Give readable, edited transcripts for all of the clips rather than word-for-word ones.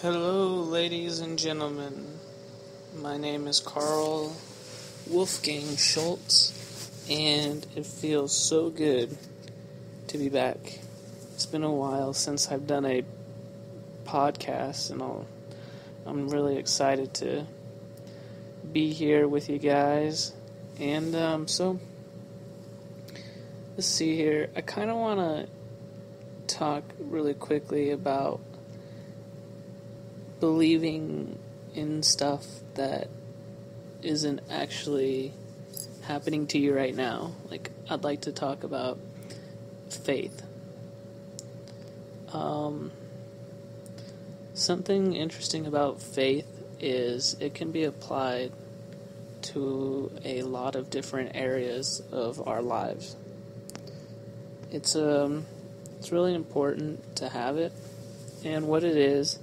Hello, ladies and gentlemen. My name is Carl Wolfgang Schultz, and it feels so good to be back. It's been a while since I've done a podcast, and I'm really excited to be here with you guys. And so, let's see here. I kind of want to talk really quickly about believing in stuff that isn't actually happening to you right now. Like, I'd like to talk about faith. Something interesting about faith is it can be applied to a lot of different areas of our lives. It's really important to have it, and what it is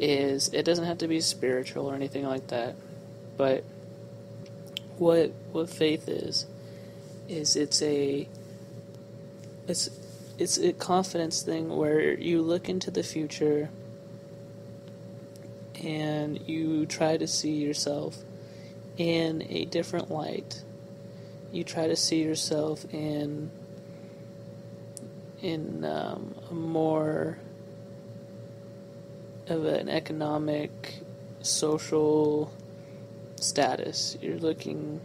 it doesn't have to be spiritual or anything like that, but what faith is it's a confidence thing where you look into the future and you try to see yourself in a different light. You try to see yourself in a more of an economic, social status. You're looking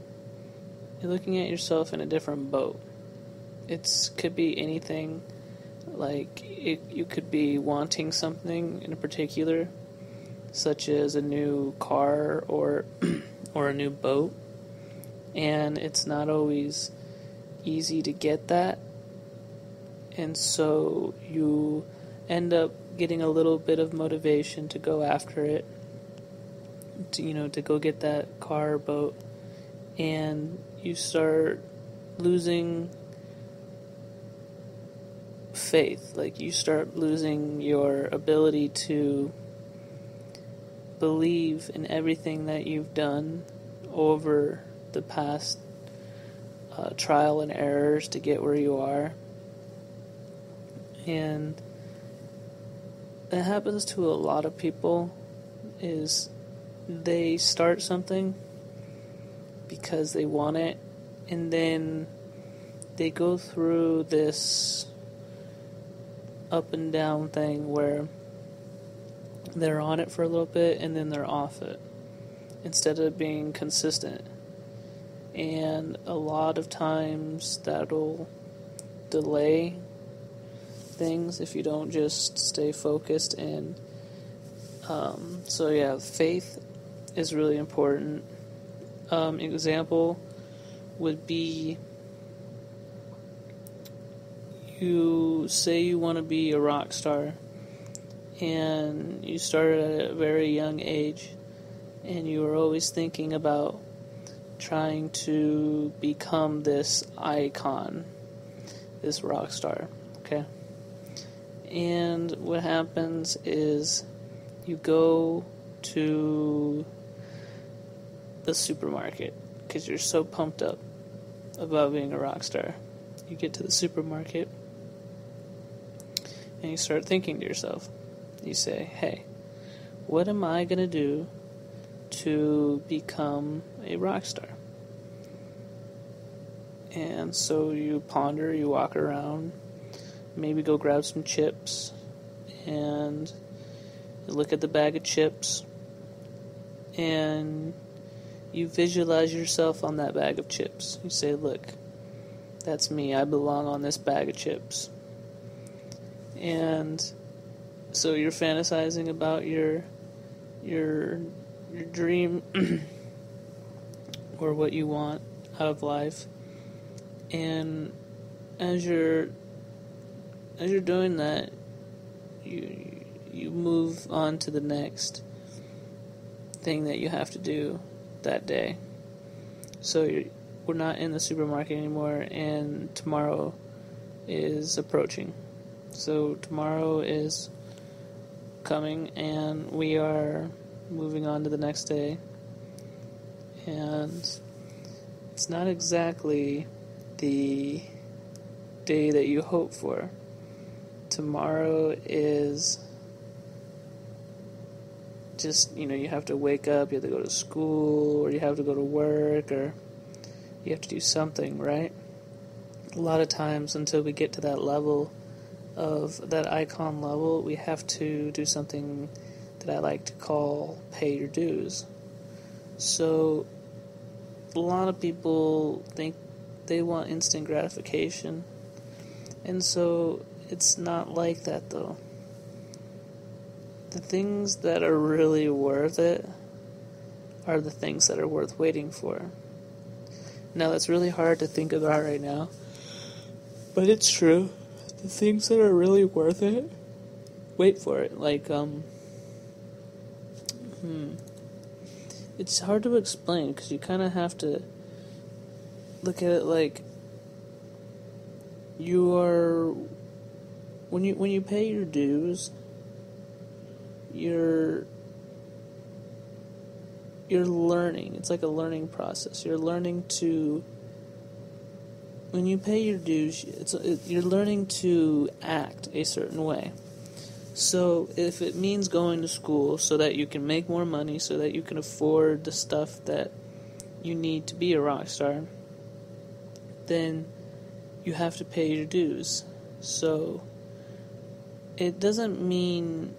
at yourself in a different boat. It could be anything. Like you could be wanting something in particular, such as a new car or or a new boat, and it's not always easy to get that, and so you end up getting a little bit of motivation to go after it, to go get that car or boat, and you start losing faith. Like, you start losing your ability to believe in everything that you've done over the past trial and errors to get where you are. And that happens to a lot of people, is they start something because they want it, and then they go through this up and down thing where they're on it for a little bit and then they're off it, instead of being consistent. And a lot of times that'll delay things if you don't just stay focused. And faith is really important. Example would be, you say you want to be a rock star, and you started at a very young age, and you were always thinking about trying to become this icon, this rock star, okay? And what happens is you go to the supermarket because you're so pumped up about being a rock star. You get to the supermarket and you start thinking to yourself. You say, hey, what am I going to do to become a rock star? And so you ponder, you walk around, maybe go grab some chips, and you look at the bag of chips, and you visualize yourself on that bag of chips. You say, look, that's me, I belong on this bag of chips. And so you're fantasizing about your dream or what you want out of life. And as you're doing that, you move on to the next thing that you have to do that day. So we're not in the supermarket anymore, and tomorrow is approaching. So tomorrow is coming, and we are moving on to the next day. And it's not exactly the day that you hope for. Tomorrow is just, you have to wake up, you have to go to school, or you have to go to work, or you have to do something, right? A lot of times, until we get to that level of that icon level, we have to do something that I like to call pay your dues. So a lot of people think they want instant gratification, and so it's not like that, though. The things that are really worth it are the things that are worth waiting for. Now, that's really hard to think about right now, but it's true. The things that are really worth it, wait for it. Like, it's hard to explain, because you kind of have to look at it like you are, when you pay your dues, you're learning. It's like a learning process. You're learning to, when you pay your dues, you're learning to act a certain way. So if it means going to school so that you can make more money, so that you can afford the stuff that you need to be a rock star, then you have to pay your dues. So it doesn't mean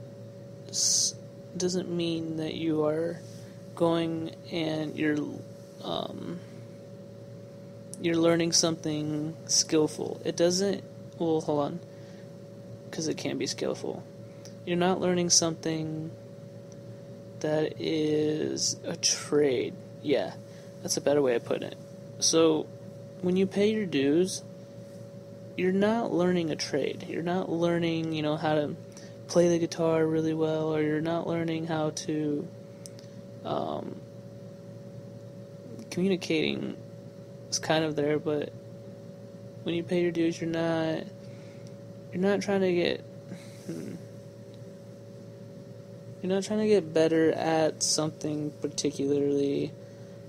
that you are going and you're learning something skillful. It doesn't, well, hold on, because it can be skillful. You're not learning something that is a trade. Yeah, that's a better way of putting it. So when you pay your dues, you're not learning a trade. You're not learning, how to play the guitar really well, or you're not learning how to communicating is kind of there, but when you pay your dues, you're not trying to get better at something particularly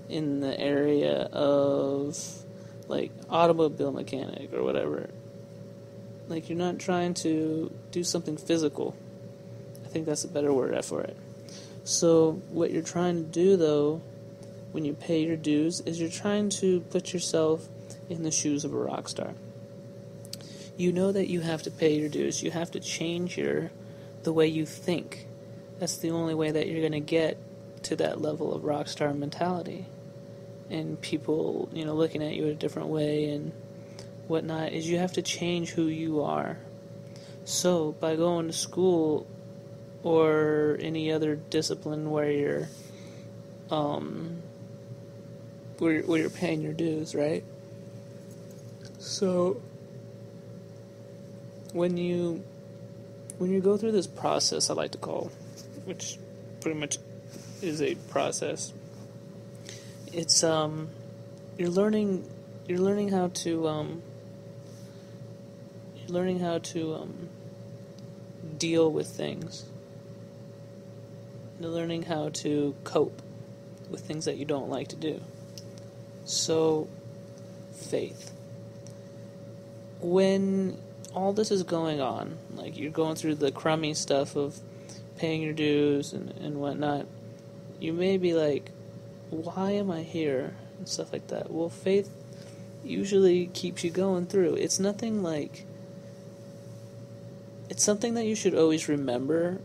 in the area of like automobile mechanic or whatever. Like, you're not trying to do something physical. I think that's a better word for it. So what you're trying to do, though, when you pay your dues, is you're trying to put yourself in the shoes of a rock star. You know that you have to pay your dues. You have to change the way you think. That's the only way that you're going to get to that level of rock star mentality. And people, looking at you a different way and whatnot, is you have to change who you are. So by going to school or any other discipline where you're where you're paying your dues, right? So when you go through this process, I like to call, which pretty much is a process, it's you're learning how to deal with things. You're learning how to cope with things that you don't like to do. So, faith. When all this is going on, like you're going through the crummy stuff of paying your dues and whatnot, you may be like, why am I here? And stuff like that. Well, faith usually keeps you going through. It's something that you should always remember,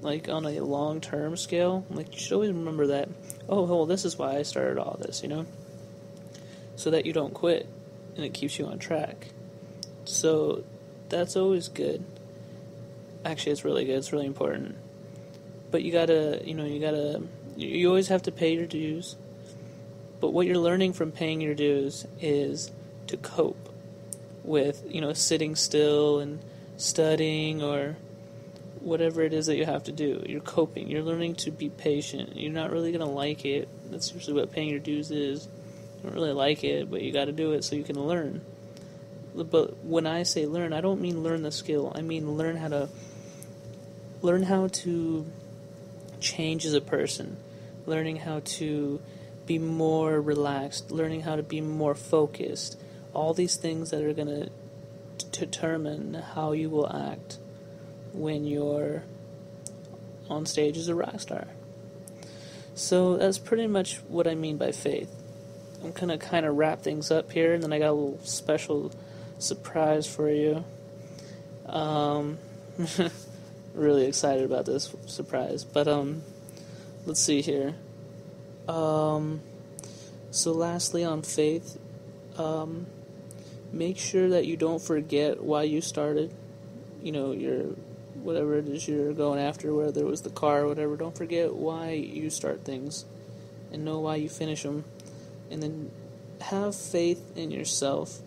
like on a long-term scale. Like, you should always remember that, oh, well, this is why I started all this, so that you don't quit, and it keeps you on track. So that's always good. Actually, it's really good. It's really important. But you always have to pay your dues. But what you're learning from paying your dues is to cope with, sitting still and studying or whatever it is that you have to do. You're coping. You're learning to be patient. You're not really going to like it. That's usually what paying your dues is. You don't really like it, but you got to do it so you can learn. But when I say learn, I don't mean learn the skill. I mean learn how to change as a person. Learning how to be more relaxed. Learning how to be more focused. All these things that are going to determine how you will act when you're on stage as a rock star. So that's pretty much what I mean by faith. I'm going to kind of wrap things up here, and then I got a little special surprise for you. Really excited about this surprise. But, let's see here. So lastly on faith, make sure that you don't forget why you started. Your whatever it is you're going after, whether it was the car or whatever, don't forget why you start things and know why you finish them. And then have faith in yourself.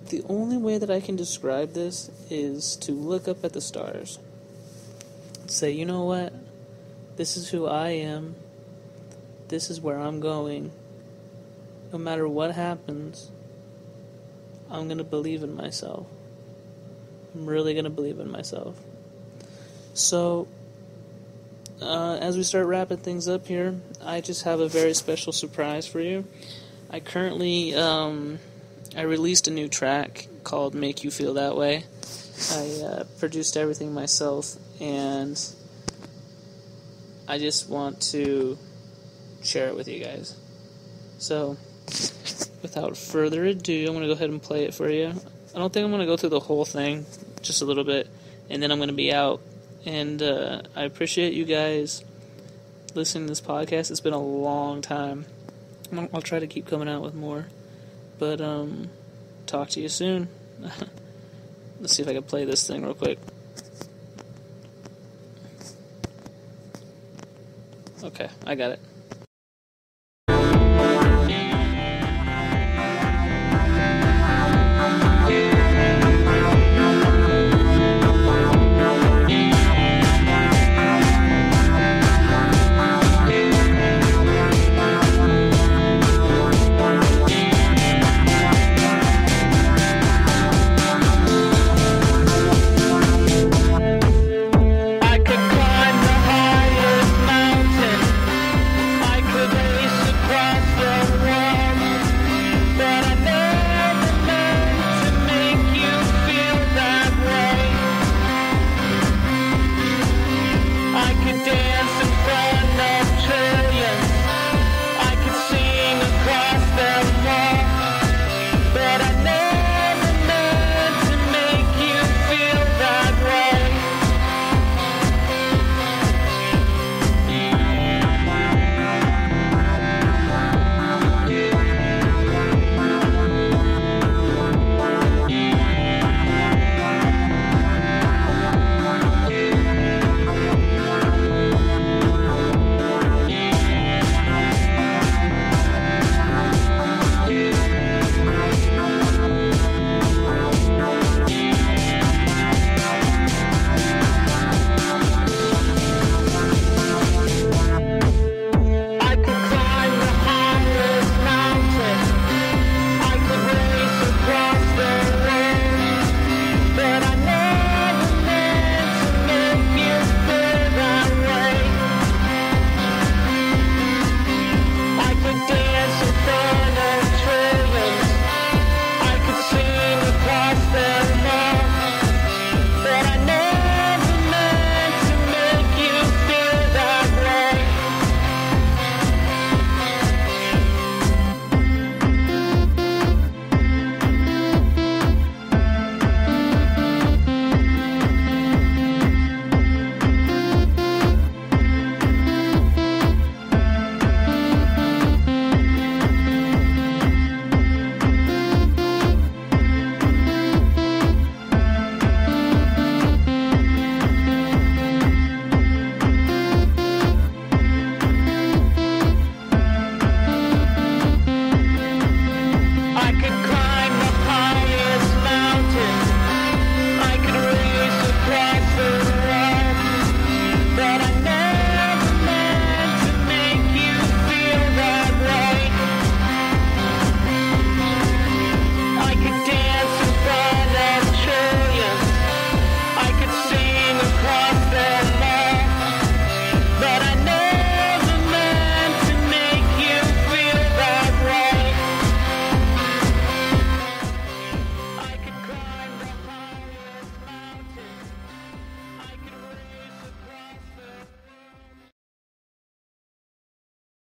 The only way that I can describe this is to look up at the stars. Say, you know what? This is who I am. This is where I'm going. No matter what happens, I'm going to believe in myself. I'm really going to believe in myself. So, as we start wrapping things up here, I just have a very special surprise for you. I currently, I released a new track called Make You Feel That Way. I produced everything myself, and I just want to share it with you guys. So, without further ado, I'm going to go ahead and play it for you. I don't think I'm going to go through the whole thing, just a little bit, and then I'm going to be out. And I appreciate you guys listening to this podcast. It's been a long time. I'll try to keep coming out with more. But, talk to you soon. Let's see if I can play this thing real quick. Okay, I got it.